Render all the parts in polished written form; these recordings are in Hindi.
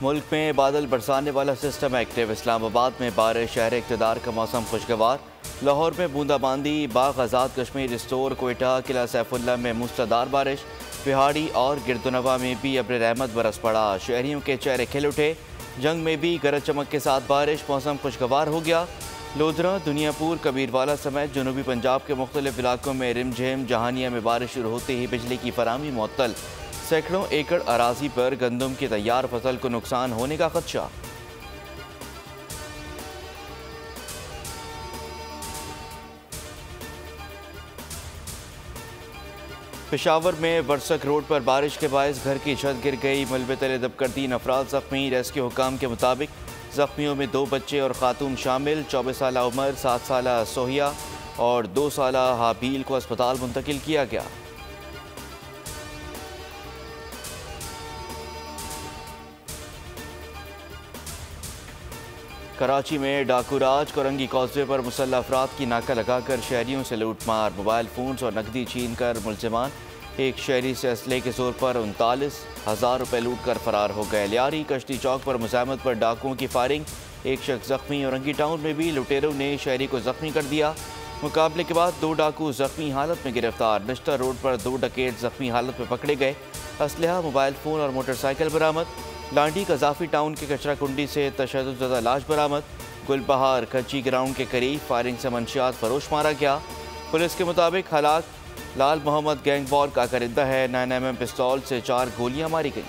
मुल्क में बादल बरसाने वाला सिस्टम एक्टिव। इस्लामाबाद में बारिश, शहर इक़्तिदार का मौसम खुशगवार। लाहौर में बूंदाबांदी, बाग आज़ाद कश्मीर स्टोर, कोयटा, किला सैफुल्ला में मूसलाधार बारिश। पिहाड़ी और गिरदुनवा में भी अब्र रहमत बरस पड़ा। शहरियों के चेहरे खिल उठे। जंग में भी गरज चमक के साथ बारिश, मौसम खुशगवार हो गया। लोधरा, दुनियापुर, कबीरवाला समेत जनूबी पंजाब के मुख्तलिफ इलाकों में रिमझिम। जहानिया में बारिश शुरू होते ही बिजली की फराहमी मुअत्तल। सैकड़ों एकड़ अराजी पर गंदम की तैयार फसल को नुकसान होने का खदशा। पेशावर में वर्सक रोड पर बारिश के बायस घर की छत गिर गई। मलबे तले दबकर 3 अफराद जख्मी। रेस्क्यू हुकाम के मुताबिक जख्मियों में 2 बच्चे और खातून शामिल। 24 साल उमर, 7 साल सोहिया और 2 साल हाबील को अस्पताल मुंतकिल किया गया। कराची में डाकू राज, कोरंगी कॉजवे पर मुसल्लह अफराद की नाका लगाकर शहरियों से लूटमार। मोबाइल फोन्स और नकदी छीन कर मुलजिमान एक शहरी से असले के जोर पर 39,000 रुपये लूट कर फरार हो गए। लियारी कश्ती चौक पर मुजामत पर डाकुओं की फायरिंग, एक शख्स जख्मी। औरंगी टाउन में भी लुटेरों ने शहरी को जख्मी कर दिया। मुकाबले के बाद 2 डाकू जख्मी हालत में गिरफ्तार। निश्तर रोड पर 2 डकैत जख्मी हालत में पकड़े गए। असलहा, मोबाइल फ़ोन और मोटरसाइकिल बरामद। लांडी कजाफी टाउन के कचरा कुंडी से तशद्दुद लाश बरामद। गुलबहार कच्ची ग्राउंड के करीब फायरिंग से मंशियात फरोश मारा गया। पुलिस के मुताबिक हलाक लाल मोहम्मद गैंग वॉर का कारिंदा है। 9mm पिस्तौल से 4 गोलियां मारी गईं।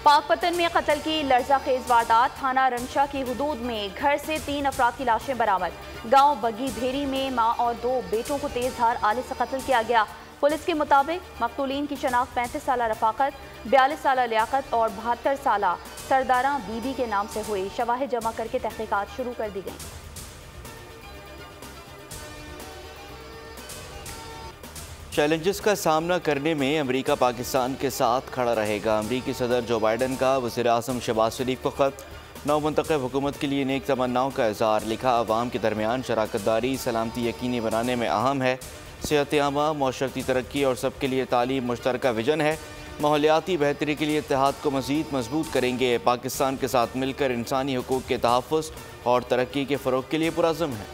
पाकपतन में कत्ल की लर्ज़ाखेज वारदात। थाना रंगशाह की हुदूद में घर से 3 अफराद की लाशें बरामद। गांव बगी धेरी में मां और 2 बेटों को तेज धार आले से कत्ल किया गया। पुलिस के मुताबिक मकतूलीन की शनाख्त 35 साल रफाकत, 42 साल लियाकत और 72 साल सरदारा बीबी के नाम से हुई। शवाहिद जमा करके तहकीकात शुरू कर दी गई। चैलेंजेस का सामना करने में अमेरिका पाकिस्तान के साथ खड़ा रहेगा। अमेरिकी सदर जो बाइडन का वज़ीर आज़म शहबाज शरीफ को ख़त। नौ मुंतखब हुकूमत के लिए नेक तमन्नाओं का इज़हार। लिखा, अवाम के दरमियान शराकतदारी सलामती यकीनी बनाने में अहम है। सेहत आमा, मौशरती तरक्की और सबके लिए तालीम मुश्तरका विजन है। माहौलियाती बेहतरी के लिए इत्तेहाद को मज़ीद मजबूत करेंगे। पाकिस्तान के साथ मिलकर इंसानी हुकूक के तहफ़्फ़ुज़ और तरक्की के फ़रोग़ के लिए पुरअज़्म है।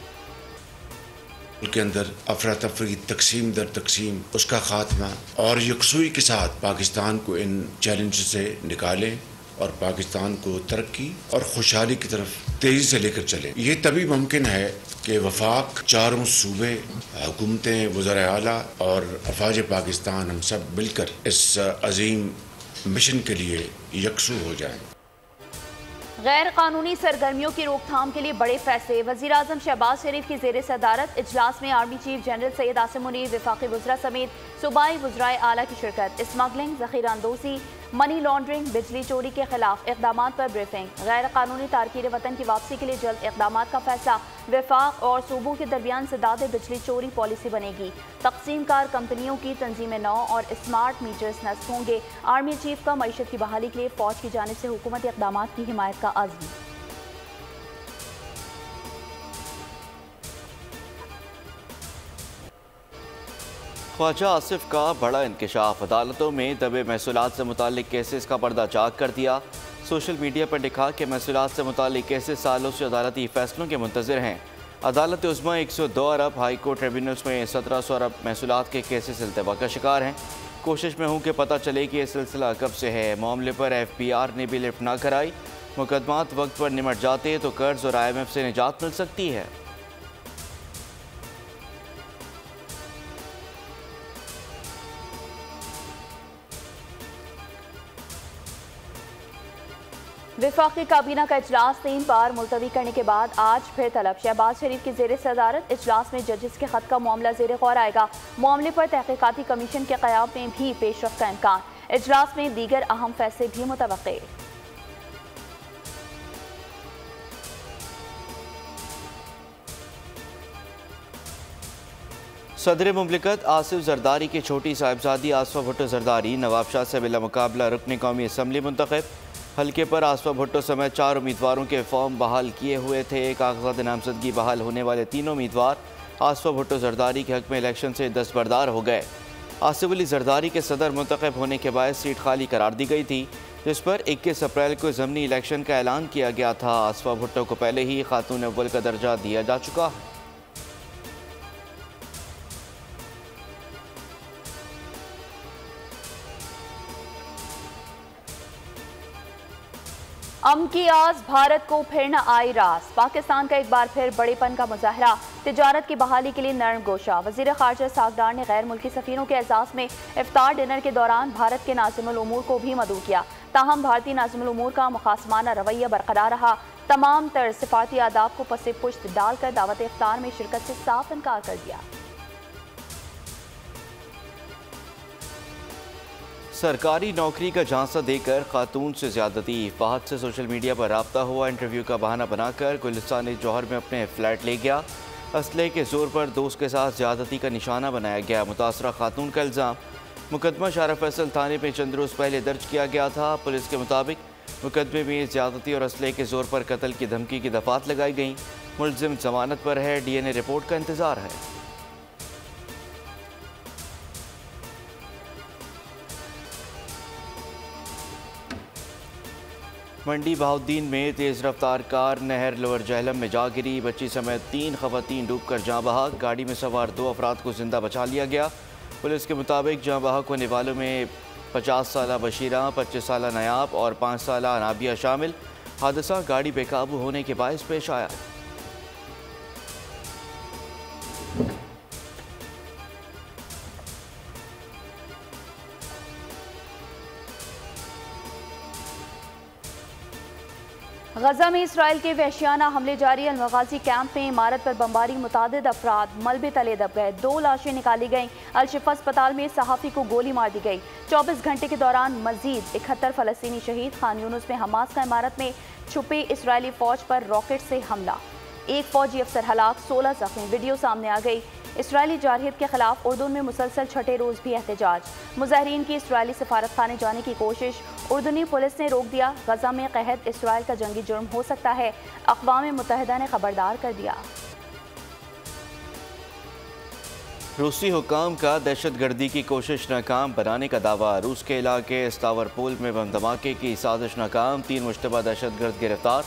के अंदर अफरा तफरी, तकसीम दर तकसीम, उसका खात्मा और यकसुई के साथ पाकिस्तान को इन चैलेंज से निकालें और पाकिस्तान को तरक्की और खुशहाली की तरफ तेज़ी से लेकर चले। ये तभी मुमकिन है कि वफाक, चारों सूबे, हुकूमतें, वज़राए आला और अफवाज पाकिस्तान हम सब मिलकर इस अजीम मिशन के लिए यकसू हो जाएं। गैर कानूनी सरगर्मियों की रोकथाम के लिए बड़े फैसले। वज़ीर आज़म शहबाज शरीफ की ज़ेर सदारत इजलास में army chief general Syed Asim Munir, वफाकी वज़रा समेत सूबाई वज़राए आला की शिरकत। स्मगलिंग, ज़ख़ीरा अंदोज़ी, मनी लॉन्ड्रिंग, बिजली चोरी के खिलाफ इक़दामात पर ब्रीफिंग। गैर कानूनी तारकीन वतन की वापसी के लिए जल्द इक़दामात का फैसला। वफाक और सूबों के दरमियान सदाद बिजली चोरी पॉलिसी बनेगी। तकसीम कार कंपनियों की तंजीम नौ और स्मार्ट मीटर्स नस्ब होंगे। आर्मी चीफ का मईशत की बहाली के लिए फौज की जानिब से हुकूमती इक़दामात की हिमायत का आज़म। ख्वाजा आसिफ का बड़ा इंकशाफ। अदालतों में दबे महसूलात से मुताल्लिक केसेस का पर्दा चाक कर दिया। सोशल मीडिया पर लिखा कि महसूलात से मुताल्लिक केसेस सालों से अदालती फैसलों के मुंतज़िर हैं। अदालत उज़्मा 102 अरब, हाई कोर्ट ट्रिब्यूनल्स में 1700 अरब महसूलात के केसेस इल्तवा का शिकार हैं। कोशिश में हूँ कि पता चले कि यह सिलसिला कब से है। मामले पर FBR ने भी लिफ्ट ना कराई। मुकदमात वक्त पर निमट जाते तो कर्ज और IMF से निजात मिल सकती है। वफाकी काबीना का इजलास 3 बार मुलतवी करने के बाद आज फिर तलब। शहबाज शरीफ की ज़ेर सदारत इजलास में जजेस के खत का मामला ज़ेर गौर आएगा। मामले पर तहकीकाती कमीशन के क़याम में भी पेशरफ्त का इम्कान। इजलास में दीगर अहम फैसले भी मुतवक्के। सदर मुमलिकत आसिफ जरदारी की छोटी साहिबजादी आसफा भुट्टो जरदारी नवाब शाह से बिला मुकाबला रुकन कौमी असम्बली मुंतखब। हल्के पर आसफा भुट्टो समेत 4 उम्मीदवारों के फॉर्म बहाल किए हुए थे। कागजात नामजदगी बहाल होने वाले 3 उम्मीदवार आसफा भुट्टो जरदारी के हक में इलेक्शन से दस्तबरदार हो गए। आसिफ अली जरदारी के सदर मुंतखब होने के बाद सीट खाली करार दी गई थी, जिस पर 21 अप्रैल को ज़मनी इलेक्शन का ऐलान किया गया था। आसफा भुट्टो को पहले ही खातून अव्वल का दर्जा दिया जा चुका है। अमन की आस भारत को फिर न आई रास। पाकिस्तान का एक बार फिर बड़ेपन का मुजाहरा, तिजारत की बहाली के लिए नरम गोशा। वज़ीर ख़ारजा सागदार ने गैर मुल्की सफ़ीरों के एजाज़ में इफ्तार डिनर के दौरान भारत के नाज़िमुल उमूर को भी मदऊ किया। ताहम भारतीय नाज़िमुल उमूर का मुखासमाना रवैया बरकरार रहा। तमाम तर सिफाती आदाब को पसे पुश्त डालकर दावत इफ्तार में शिरकत से साफ इनकार कर दिया। सरकारी नौकरी का झांसा देकर खातून से ज्यादती। फहद से सोशल मीडिया पर राब्ता हुआ, इंटरव्यू का बहाना बनाकर गुलिस्तान जौहर में अपने फ्लैट ले गया। असले के जोर पर दोस्त के साथ ज्यादती का निशाना बनाया गया। मुतासरा खातून का इल्ज़ाम, मुकदमा शारा फैसल थाने में चंद रोज़ पहले दर्ज किया गया था। पुलिस के मुताबिक मुकदमे में ज्यादती और असले के जोर पर कत्ल की धमकी की दफात लगाई गई। मुलजिम जमानत पर है, DNA रिपोर्ट का इंतजार है। मंडी बहाउद्दीन में तेज़ रफ्तार कार नहर लोअर जहलम में जा गिरी। बच्ची समेत 3 खवातीन डूबकर जाँ बहक। गाड़ी में सवार 2 अफराद को जिंदा बचा लिया गया। पुलिस के मुताबिक जाँ बहक होने वालों में 50 साला बशीरा, 25 साला नयाब और 5 साला अनाबिया शामिल। हादसा गाड़ी बेकाबू होने के बायस पेश आया। गजा में इसराइल के वहशियाना हमले जारी। अल-मगाजी कैंप में इमारत पर बमबारी, मुतादिद अफराद मलबे तले दब गए। 2 लाशें निकाली गईं। अल-शिफा अस्पताल में सहाफ़ी को गोली मार दी गई। 24 घंटे के दौरान मजीद 71 फ़लस्तीनी शहीद। खान यूनुस में हमास का इमारत में छुपे इसराइली फ़ौज पर रॉकेट से हमला, 1 फ़ौजी अफसर हलाक, 16 जख्मी। वीडियो सामने आ गई। इसराइली जारहियत के खिलाफ उर्दू में मुसलसल छठे रोज़ भी एहतजाज। मुजाहिरीन की इसराइली सफारत खाने जाने की कोशिश, उर्दूनी पुलिस ने रोक दिया। गजा में कहत इसराइल का जंगी जुर्म हो सकता है, अक़वाम मुत्तहिदा ने खबरदार कर दिया। रूसी हुकाम का दहशतगर्दी की कोशिश नाकाम बनाने का दावा। रूस के इलाके स्तावरपोल में बम धमाके की साजिश नाकाम, 3 मुश्तबा दहशतगर्द गिरफ्तार।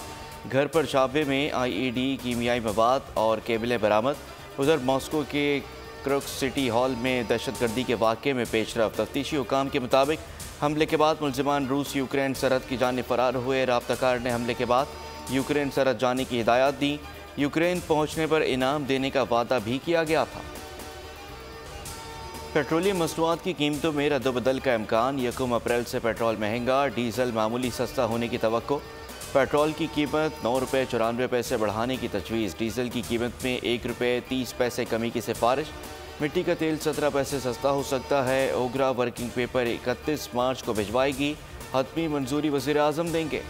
घर पर छापे में IED, कीमियाई मवाद और केबलें बरामद। उधर मॉस्को के क्रुक्स सिटी हॉल में दहशतगर्दी के वाक़े में पेशरफ। तफ्तीशी हुकाम के मुताबिक हमले के बाद मुलजिमान रूस यूक्रेन सरहद की जानिब फरार हुए। राब्ताकार ने हमले के बाद यूक्रेन सरहद जाने की हिदायत दी। यूक्रेन पहुँचने पर इनाम देने का वादा भी किया गया था। पेट्रोलियम मसनूआत की कीमतों में रद्दबदल का इम्कान। 1 अप्रैल से पेट्रोल महंगा, डीजल मामूली सस्ता होने की तवक्को। पेट्रोल की कीमत 9 रुपये 94 पैसे बढ़ाने की तजवीज़। डीजल की कीमत में 1 रुपये 30 पैसे कमी की सिफारिश। मिट्टी का तेल 17 पैसे सस्ता हो सकता है। ओगरा वर्किंग पेपर 31 मार्च को भिजवाएगी। हतमी मंजूरी वज़ीर आज़म देंगे।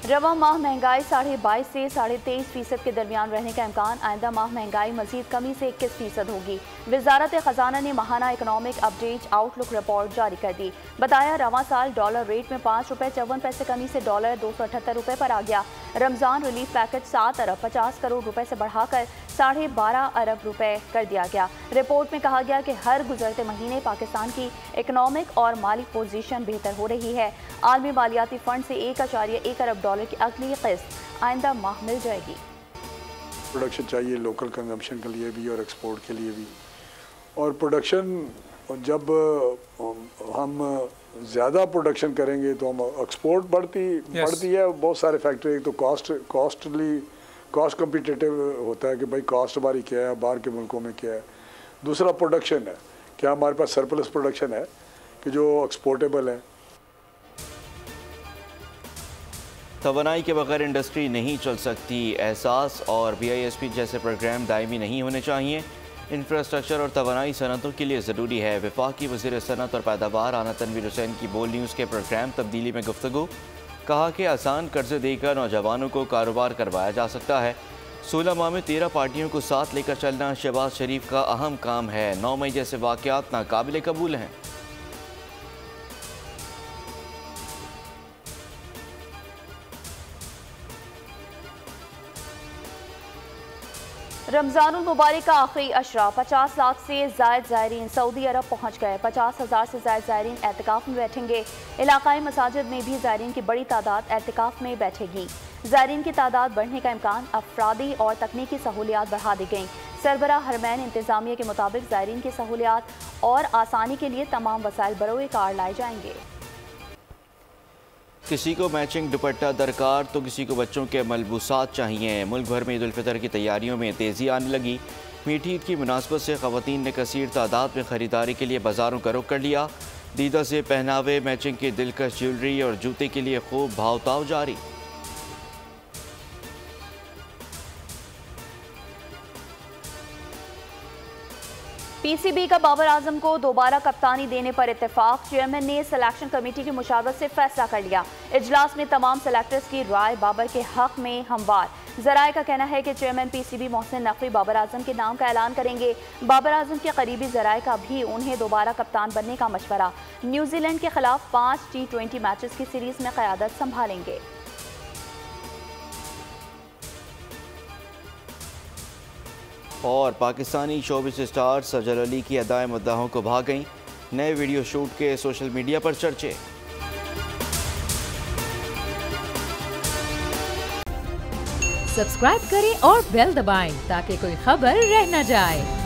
रवा माह महंगाई 22.5 से 23.5% के दरमियान रहने का इम्कान। आइंदा माह महंगाई मजीद कमी से 21% होगी। वजारत खजाना ने माहाना इकनॉमिक अपडेट आउटलुक रिपोर्ट जारी कर दी। बताया रवा साल डॉलर रेट में 5 रुपये 54 पैसे कमी से डॉलर 278 रुपये पर आ गया। रमज़ान रिलीफ पैकेज 7 अरब 50 करोड़ रुपए से बढ़ाकर 12.5 अरब रुपए कर दिया गया। रिपोर्ट में कहा गया कि हर गुजरते महीने पाकिस्तान की इकनॉमिक और माली पोजीशन बेहतर हो रही है। आलमी मालियाती फंड से 1.1 अरब डॉलर की अगली किस्त आइंदा माह मिल जाएगी। प्रोडक्शन चाहिए लोकल कंजम्पशन के लिए भी और एक्सपोर्ट के लिए भी। और प्रोडक्शन जब हम ज़्यादा प्रोडक्शन करेंगे तो हम एक्सपोर्ट बढ़ती है। बहुत सारे फैक्टर, एक तो कॉस्ट कम्पिटिटिव होता है कि भाई कॉस्ट हमारी क्या है, बाहर के मुल्कों में क्या है। दूसरा प्रोडक्शन है, क्या हमारे पास सरप्लस प्रोडक्शन है कि जो एक्सपोर्टेबल है। तवानाई के बगैर इंडस्ट्री नहीं चल सकती। एहसास और BISP जैसे प्रोग्राम दायमी नहीं होने चाहिए। इंफ्रास्ट्रक्चर और तवानाई सनतों के लिए ज़रूरी है। वफाकी वज़ीर सनत और पैदावार आना तनवीर हुसैन की बोल न्यूज़ के प्रोग्राम तब्दीली में गुफ्तगू। कहा कि आसान कर्जे देकर नौजवानों को कारोबार करवाया जा सकता है। 16 माह में 13 पार्टियों को साथ लेकर चलना शहबाज शरीफ का अहम काम है। 9 मई जैसे वाक़यात नाकाबिले कबूल हैं। रमजानुल मुबारक का आखिरी अशरा 50 लाख से ज़ायद ज़ायरीन सऊदी अरब पहुँच गए। 50,000 से ज़ायद ज़ायरीन एहतिकाफ में बैठेंगे। इलाकाई मसाजिद में भी ज़ायरीन की बड़ी तादाद एहतिकाफ में बैठेगी। ज़ायरीन की तादाद बढ़ने का इम्कान, अफरादी और तकनीकी सहूलियात बढ़ा दी गई। सरबराह हरमैन इंतज़ामिया के मुताबिक ज़ायरीन की सहूलियात और आसानी के लिए तमाम वसाइल बरोए कार लाए जाएंगे। किसी को मैचिंग दुपट्टा दरकार तो किसी को बच्चों के मलबूसात चाहिए। मुल्क भर में ईद उल फितर की तैयारियों में तेज़ी आने लगी। मीठी ईद की मुनासबत से ख़वातीन ने कसीर तादाद में ख़रीदारी के लिए बाज़ारों का रुख कर लिया। दीदा से पहनावे, मैचिंग की दिलकश ज्वेलरी और जूते के लिए खूब भावताव जारी। पीसीबी का बाबर आजम को दोबारा कप्तानी देने पर इत्तेफाक। चेयरमैन ने सिलेक्शन कमेटी की मुशावरत से फैसला कर लिया। इजलास में तमाम सेलेक्टर्स की राय बाबर के हक में हमवार। जराए का कहना है कि चेयरमैन पीसीबी मोहसिन नकवी बाबर आजम के नाम का ऐलान करेंगे। बाबर आजम के करीबी जराए का भी उन्हें दोबारा कप्तान बनने का मशवरा। न्यूजीलैंड के खिलाफ 5 T20 मैचेस की सीरीज में क़यादत संभालेंगे। और पाकिस्तानी शोबिस स्टार सजल अली की अदाए मुद्दाहों को भाग गईं। नए वीडियो शूट के सोशल मीडिया पर चर्चे। सब्सक्राइब करें और बेल दबाएं ताकि कोई खबर रह न जाए।